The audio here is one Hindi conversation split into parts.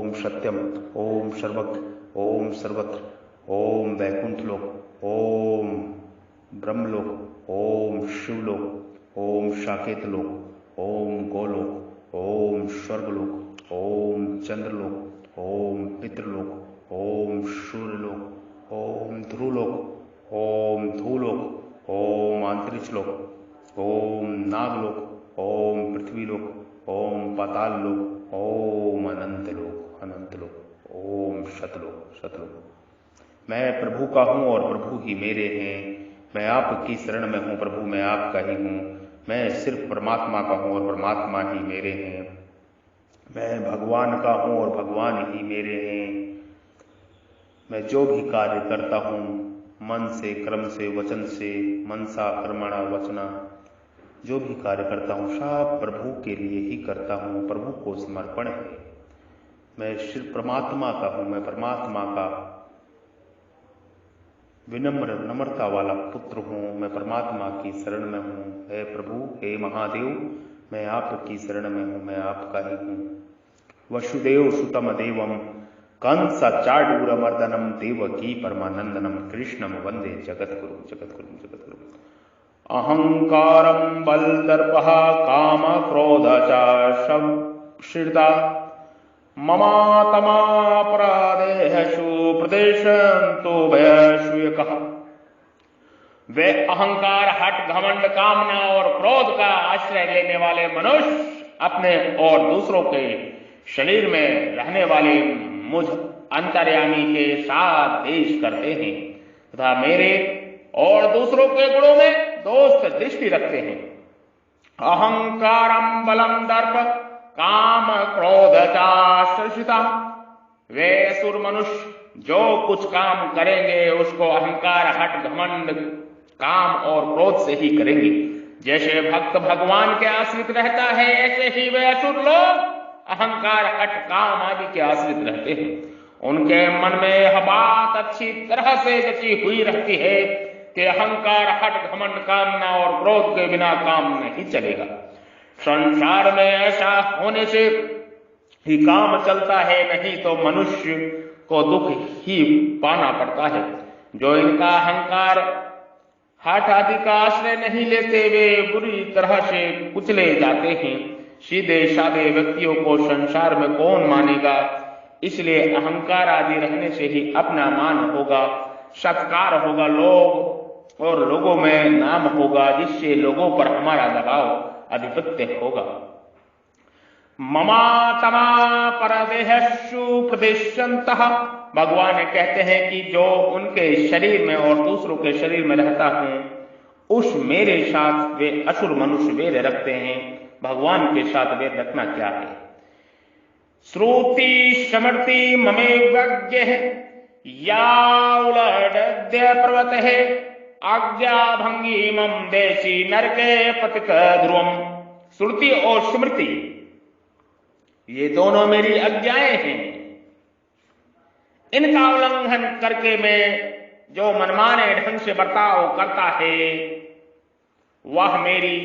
ओम सत्यम, ओम सर्वज्ञ, ओम सर्वत्र, ओम वैकुंठलोक, ओम ब्रह्मलोक, ओम शिवलोक, ओम साकेतलोक, ओम गोलोक, ओम स्वर्गलोक, ओम चंद्रलोक, ओम पितृलोक, ओम सूर्यलोक, ओम ध्रुवलोक, ओम धूलोक, ओम अंतरिक्षलोक, ओम नागलोक, ओम पृथ्वीलोक, ओम पाताललोक, ओम अनंतलोक, अनंतलोक, ओम सतलोक, सतलोक। मैं प्रभु का हूँ और प्रभु ही मेरे हैं। मैं आपकी शरण में हूँ प्रभु, मैं आपका ही हूँ। मैं सिर्फ परमात्मा का हूँ और परमात्मा ही मेरे हैं। मैं भगवान का हूँ और भगवान ही मेरे हैं। मैं जो भी कार्य करता हूँ मन से, कर्म से, वचन से, मनसा कर्मणा वचना, जो भी कार्य करता हूँ सब प्रभु के लिए ही करता हूँ, प्रभु को समर्पण है। मैं सिर्फ परमात्मा का हूँ, मैं परमात्मा का विनम्र नम्रता वाला पुत्र हूँ। मैं परमात्मा की शरण में हूँ। हे प्रभु, हे महादेव, मैं आपकी शरण में हूँ, मैं आपका ही हूँ। वसुदेव सुतम देवम कंस चाडूरमर्दनम देवकी परमानंदनम कृष्णम वंदे जगद्गुरु, जगद्गुरु, जगद्गुरु। अहंकारं बलदर्पः काम क्रोध च संश्रिता ममात्मापराधेषु प्रदेशन्तो भयसूयकः। वे अहंकार, हठ, घमंड, कामना और क्रोध का आश्रय लेने वाले मनुष्य अपने और दूसरों के शरीर में रहने वाले मुझ अंतर्यामी के साथ देश करते हैं तथा मेरे और दूसरों के गुणों में दोस्त दृष्टि रखते हैं। अहंकारम बलम दर्प काम क्रोध चाश्रिता। वे असुर मनुष्य जो कुछ काम करेंगे उसको अहंकार, हठ, घमंड, काम और क्रोध से ही करेंगे। जैसे भक्त भगवान के आश्रित रहता है ऐसे ही वे असुर लोग अहंकार, हठ, काम आदि के आश्रित रहते हैं। उनके मन में यह बात अच्छी तरह से जची हुई रहती है कि अहंकार, हठ, घमंड, कामना और क्रोध के बिना काम नहीं चलेगा। संसार में ऐसा होने से ही काम चलता है, नहीं तो मनुष्य को दुख ही पाना पड़ता है। जो इनका अहंकार, हठ आदि का आश्रय नहीं लेते वे बुरी तरह से कुचले जाते हैं। सीधे साधे व्यक्तियों को संसार में कौन मानेगा, इसलिए अहंकार आदि रहने से ही अपना मान होगा, सत्कार होगा, लोग और लोगों में नाम होगा, जिससे लोगों पर हमारा दबाव अधिपत्य होगा। ममात्मा परदेहस्सु प्रदिश्यन्तः। भगवान कहते हैं कि जो उनके शरीर में और दूसरों के शरीर में रहता हूं उस मेरे साथ वे असुर मनुष्य वेर रखते हैं। भगवान के साथ वेर रखना क्या है? श्रुति समृति ममे व्यज्ञ या उलड्य पर्वत है आज्ञा भंगी मम देशी नरके पतित ध्रुवम। श्रुति और स्मृति ये दोनों मेरी आज्ञाएं हैं। इनका उल्लंघन करके मैं जो मनमाने ढंग से बर्ताव करता है वह मेरी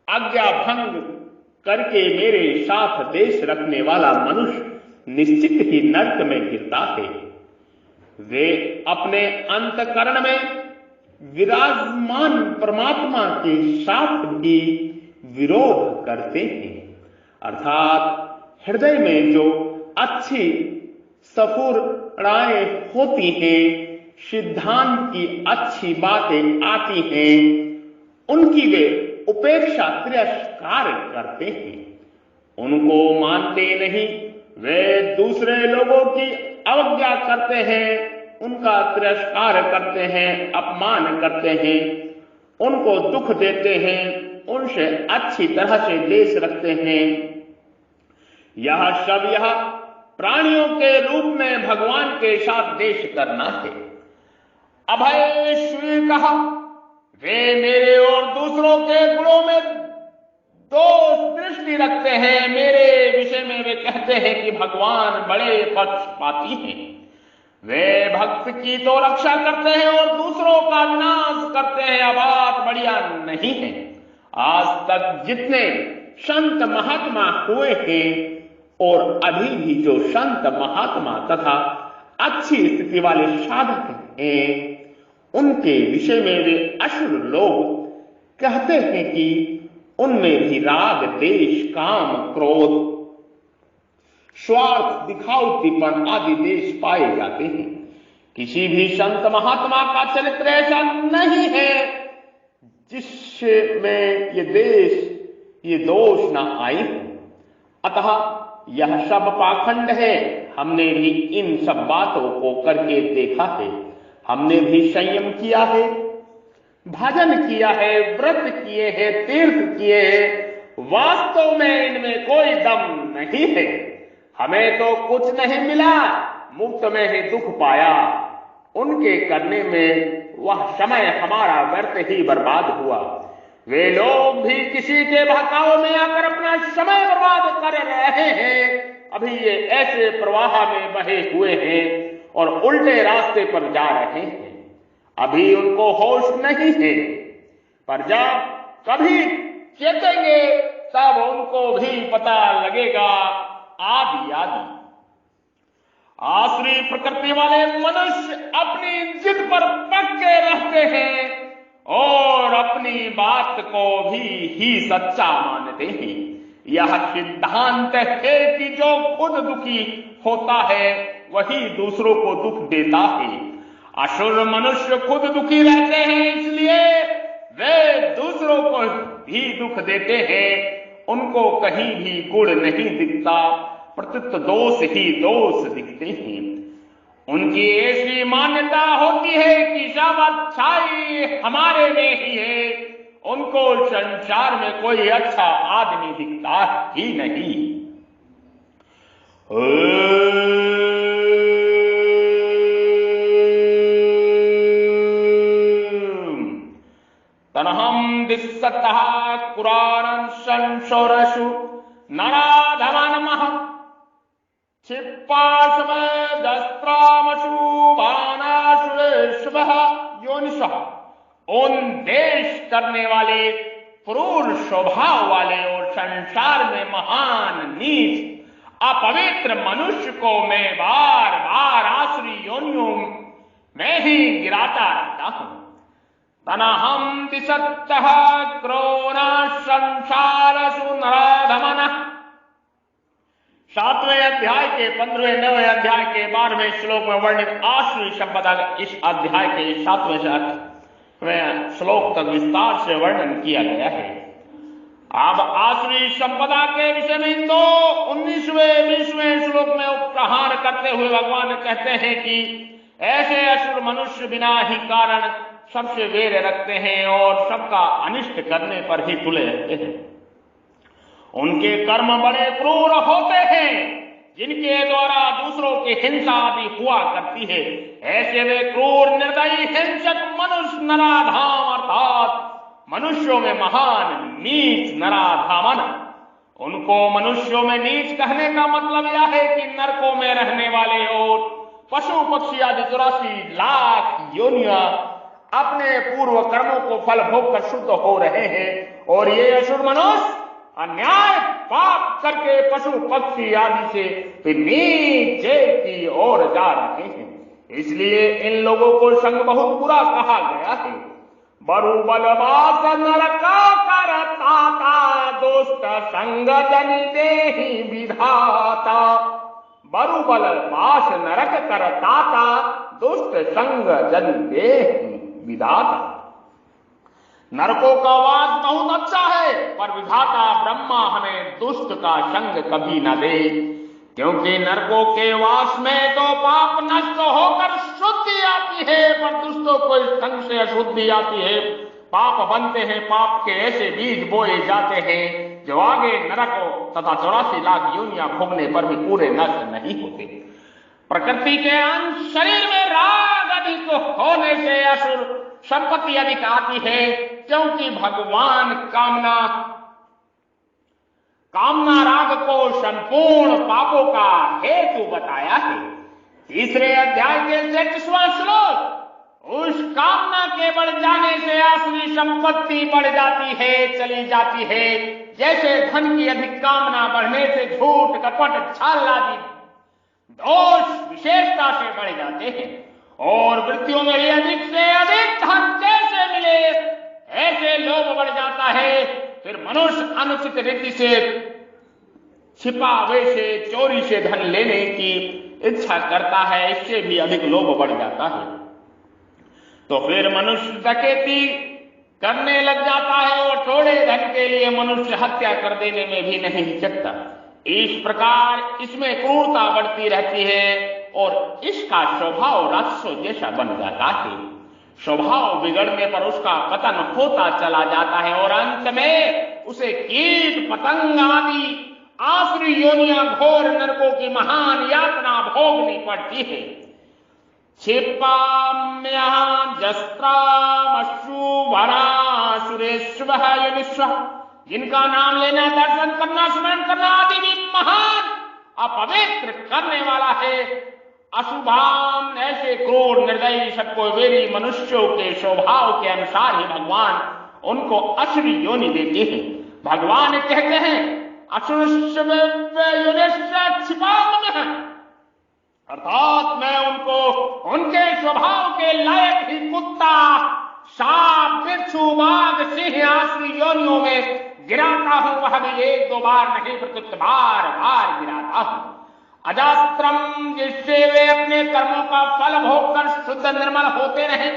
आज्ञा भंग करके मेरे साथ देश रखने वाला मनुष्य निश्चित ही नरक में गिरता है। वे अपने अंतकरण में विराजमान परमात्मा के साथ भी विरोध करते हैं, अर्थात हृदय में जो अच्छी स्फुरणाएं होती हैं, सिद्धांत की अच्छी बातें आती हैं, उनकी वे उपेक्षा तिरस्कार करते हैं, उनको मानते नहीं। वे दूसरे लोगों की अवज्ञा करते हैं, उनका तिरस्कार करते हैं, अपमान करते हैं, उनको दुख देते हैं, उनसे अच्छी तरह से देश रखते हैं। यह सब यह प्राणियों के रूप में भगवान के साथ देश करना है। अभय श्री कहा वे मेरे और दूसरों के गुणों में दोष दृष्टि रखते हैं। मेरे विषय में वे कहते हैं कि भगवान बड़े पक्षपाती हैं। वे भक्त की तो रक्षा करते हैं और दूसरों का विनाश करते हैं। यह बात बढ़िया नहीं है। आज तक जितने संत महात्मा हुए हैं और अभी भी जो संत महात्मा तथा अच्छी स्थिति वाले साधक हैं, उनके विषय में वे असुर लोग कहते हैं कि उनमें भी राग, देश, काम, क्रोध, स्वार्थ, दिखावटीपन आदि देश पाए जाते हैं। किसी भी संत महात्मा का चरित्र ऐसा नहीं है जिसमें ये देश, ये दोष ना आए। अतः यह सब पाखंड है। हमने भी इन सब बातों को करके देखा है। हमने भी संयम किया है, भजन किया है, व्रत किए हैं, तीर्थ किए हैं। वास्तव में इनमें कोई दम नहीं है। हमें तो कुछ नहीं मिला, मुफ्त में ही दुख पाया। उनके करने में वह समय हमारा व्यर्थ ही बर्बाद हुआ। वे लोग भी किसी के बहकावे में आकर अपना समय बर्बाद कर रहे हैं। अभी ये ऐसे प्रवाह में बहे हुए हैं और उल्टे रास्ते पर जा रहे हैं। अभी उनको होश नहीं है, पर जब कभी चेतेंगे तब उनको भी पता लगेगा। आदि आदि आसुरी प्रकृति वाले मनुष्य अपनी जिद पर पक्के रहते हैं और अपनी बात को भी सच्चा मानते हैं। यह सिद्धांत है कि जो खुद दुखी होता है वही दूसरों को दुख देता है। असुर मनुष्य खुद दुखी रहते हैं, इसलिए वे दूसरों को भी दुख देते हैं। उनको कहीं भी गुण नहीं दिखता, प्रत्युत दोष ही दोष दिखते हैं। उनकी ऐसी मान्यता होती है कि सब अच्छाई हमारे में ही है। उनको संसार में कोई अच्छा आदमी दिखता ही नहीं। तनहम दिस्सतः कुरानं संसोरसु नराधमनमः क्षिप्पाशमदस्त्रामसु बाणासुरेश्वः योनिषः। उन देश करने वाले, क्रूर स्वभाव वाले और संसार में महान, नीच, अपवित्र मनुष्य को मैं बार बार आसुरी योनियों में ही गिराता रहता हूं। तनहम दिसत्तः क्रोना संसारसु नराधमनः। 7वें अध्याय के 15वें 9वें अध्याय के 12वें श्लोक में वर्णित आसुरी संपदा इस अध्याय के 7वें श्लोक तक विस्तार से वर्णन किया गया है। अब आसुरी संपदा के विषय में तो 19वें 20वें श्लोक में उपहार करते हुए भगवान कहते हैं कि ऐसे असुर मनुष्य बिना ही कारण सबसे वैर रखते हैं और सबका अनिष्ट करने पर ही तुले रहते हैं। उनके कर्म बड़े क्रूर होते हैं, जिनके द्वारा दूसरों की हिंसा आदि हुआ करती है। ऐसे वे क्रूर, निर्दयी, हिंसक मनुष्य नराधाम अर्थात मनुष्यों में महान, नीच, नराधामन। उनको मनुष्यों में नीच कहने का मतलब यह है कि नरकों में रहने वाले और पशु पक्षी आदि 84 लाख योनियां अपने पूर्व कर्मों को फल भोग कर शुद्ध हो रहे हैं और ये असुर मनुष्य अन्याय पाप करके पशु पक्षी आदि से नीचे की ओर जा रहे हैं। इसलिए इन लोगों को संग बहुत बुरा कहा गया है। बरु बलवास नरका करता दोस्त संग जनि देहि विधाता। बरु बलवास नरक करता दुष्ट संग जनि देहि विधाता। नरकों का वास बहुत अच्छा है, पर विधाता ब्रह्मा हमें दुष्ट का संग कभी न दे, क्योंकि नरकों के वास में तो पाप नष्ट होकर शुद्धि आती है, पर दुष्टों को संग से अशुद्धि आती है। पाप बनते हैं, पाप के ऐसे बीज बोए जाते हैं जो आगे नरक तथा 84 लाख योनियां भोगने पर भी पूरे नष्ट नहीं होते। प्रकृति के अंश शरीर में राग अधिक होने से असुर संपत्ति अधिक आती है, क्योंकि भगवान कामना राग को संपूर्ण पापों का हेतु बताया है। तीसरे अध्याय के 33वां श्लोक, उस कामना के बढ़ जाने से आसुरी संपत्ति बढ़ जाती है, चली जाती है, जैसे धन की अधिक कामना बढ़ने से झूठ, कपट, छालबाजी, दोष विशेषता से बढ़ जाते हैं और वृत्तियों में भी अधिक से अधिक धन जैसे मिले ऐसे लोभ बढ़ जाता है। फिर मनुष्य अनुचित रीति से, छिपावे से, चोरी से धन लेने की इच्छा करता है, इससे भी अधिक लोभ बढ़ जाता है। तो फिर मनुष्य डकैती करने लग जाता है और थोड़े धन के लिए मनुष्य हत्या कर देने में भी नहीं हिचकता। इस प्रकार इसमें क्रूरता बढ़ती रहती है और इसका स्वभाव राक्षसों जैसा बन जाता है। स्वभाव बिगड़ने पर उसका पतन होता चला जाता है और अंत में उसे कीट, पतंग आदि आसुरी योनियां, घोर नरकों की महान यातना भोगनी पड़ती है। क्षिपाम्यहं जस्त्रामश्रुभरासुरेश्वः योनिष्वः, जिनका नाम लेना, दर्शन करना, स्मरण करना आदि भी महान अपवित्र करने वाला है। अशुभाम, ऐसे क्रूर, निर्दयी, सबको वेरी मनुष्यों के स्वभाव के अनुसार ही भगवान उनको असुरी योनि देते हैं। भगवान कहते हैं असुरस्व क्षिपाम्यहं, अर्थात मैं उनको उनके स्वभाव के लायक ही कुत्ता, सांप, बिच्छू, बाघ, सिंह आसुरी योनियों में गिराता हूं। वह भी एक दो बार नहीं, प्रत्युत बार बार गिराता हूं। अजास्त्रम, जिससे वे अपने कर्मों का फल भोगकर शुद्ध निर्मल होते रहे।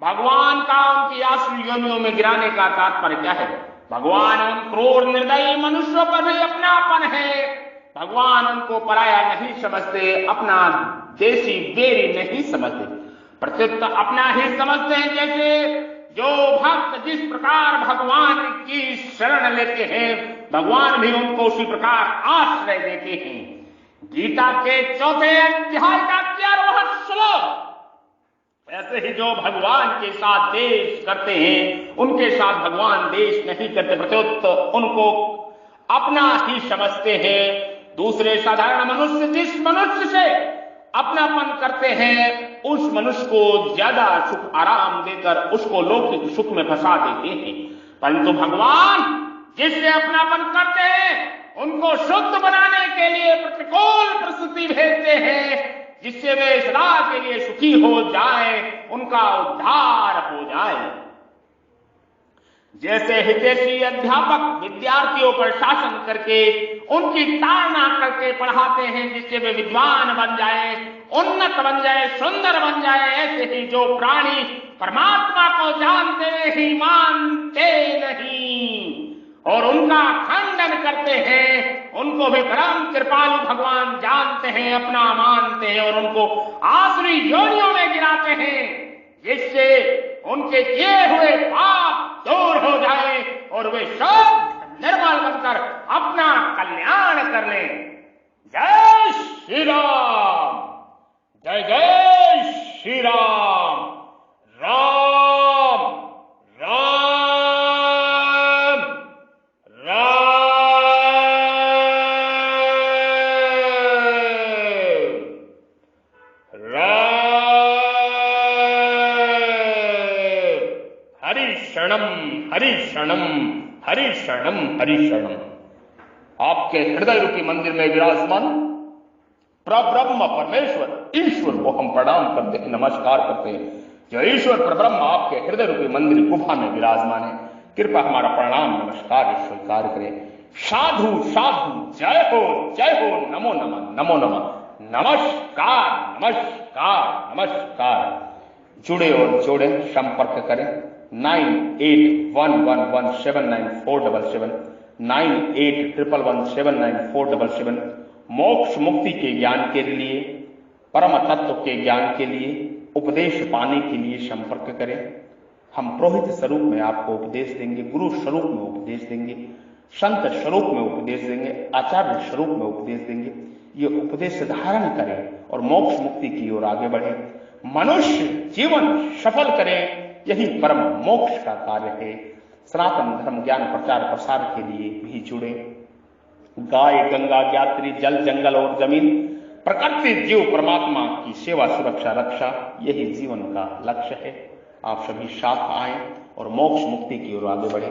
भगवान का उनकी आसुरी योनियों में गिराने का तात्पर्य क्या है? भगवान उन क्रूर निर्दयी मनुष्यों पर भी अपनापन है। भगवान उनको पराया नहीं समझते, अपना देसी बेरी नहीं समझते, प्रत्युत अपना ही समझते हैं। जैसे जो भक्त जिस प्रकार भगवान की शरण लेते हैं, भगवान भी उनको उसी प्रकार आश्रय देते हैं। गीता के 4वें अध्याय का 11वां श्लोक, ऐसे ही जो भगवान के साथ देश करते हैं, उनके साथ भगवान देश नहीं करते, प्रत्युत उनको अपना ही समझते हैं। दूसरे साधारण मनुष्य जिस मनुष्य से अपनापन करते हैं, उस मनुष्य को ज्यादा सुख आराम देकर उसको लौकिक सुख में फंसा देते हैं। परंतु भगवान जिससे अपनापन करते हैं, उनको शुद्ध बनाने के लिए प्रतिकूल परिस्थिति भेजते हैं, जिससे वे सदा के लिए सुखी हो जाए, उनका उद्धार हो जाए। जैसे हितैषी अध्यापक विद्यार्थियों पर शासन करके उनकी ताड़ना करके पढ़ाते हैं, जिससे वे विद्वान बन जाए, उन्नत बन जाए, सुंदर बन जाए, ऐसे ही जो प्राणी परमात्मा को जानते ही मानते नहीं और उनका खंडन करते हैं, उनको भी परम कृपालु भगवान जानते हैं, अपना मानते हैं और उनको आसुरी योनियों में गिराते हैं, जिससे उनके किए हुए पाप दूर हो जाए और वे सब निर्मल बनकर अपना कल्याण कर लें। जय श्री राम, जय जय श्री राम। राम राम राम। हरि शरणम हरि शरणम हरि शरणम हरि शरणम। आपके हृदय रूपी मंदिर में विराजमान परब्रह्म परमेश्वर ईश्वर को हम प्रणाम करते हैं, नमस्कार करते हैं। जो ईश्वर परब्रह्म आपके हृदय रूपी मंदिर गुफा में विराजमान है, कृपा हमारा प्रणाम नमस्कार स्वीकार करें। साधु साधु, जय हो, नमो नमः, नमो नमः, नमस्कार नमस्कार नमस्कार। जुड़े और जोड़े, संपर्क करें 9811179477, 9811179477। मोक्ष मुक्ति के ज्ञान के लिए, परम तत्व के ज्ञान के लिए, उपदेश पाने के लिए संपर्क करें। हम पुरोहित स्वरूप में आपको उपदेश देंगे, गुरु स्वरूप में उपदेश देंगे, संत स्वरूप में उपदेश देंगे, आचार्य स्वरूप में उपदेश देंगे। ये उपदेश धारण करें और मोक्ष मुक्ति की ओर आगे बढ़े, मनुष्य जीवन सफल करें, यही परम मोक्ष का कार्य है। सनातन धर्म ज्ञान प्रचार प्रसार के लिए भी जुड़े। गाय, गंगा, ज्ञात्री, जल, जंगल और जमीन, प्रकृति, जीव, परमात्मा की सेवा, सुरक्षा, रक्षा, यही जीवन का लक्ष्य है। आप सभी साथ आए और मोक्ष मुक्ति की ओर आगे बढ़े।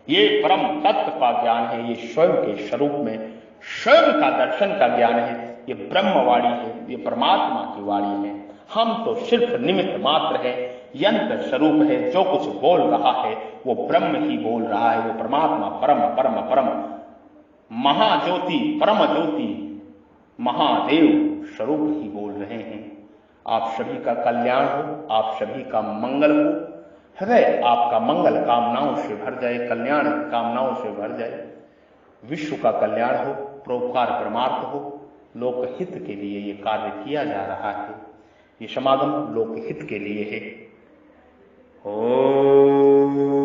ये परम तत्व का ज्ञान है, ये स्वयं के स्वरूप में स्वयं का दर्शन का ज्ञान है, ये ब्रह्मवाणी है, ये परमात्मा की वाणी है। हम तो सिर्फ निमित्त मात्र है, यंत्र स्वरूप है। जो कुछ बोल रहा है वो ब्रह्म ही बोल रहा है, वो परमात्मा परम परम परम महाज्योति परम ज्योति महादेव स्वरूप ही बोल रहे हैं। आप सभी का कल्याण हो, आप सभी का मंगल हो, हृदय आपका मंगल कामनाओं से भर जाए, कल्याण कामनाओं से भर जाए, विश्व का कल्याण हो, परोपकार परमार्थ हो, लोकहित के लिए ये कार्य किया जा रहा है। ये समागम लोकहित के लिए है। ओम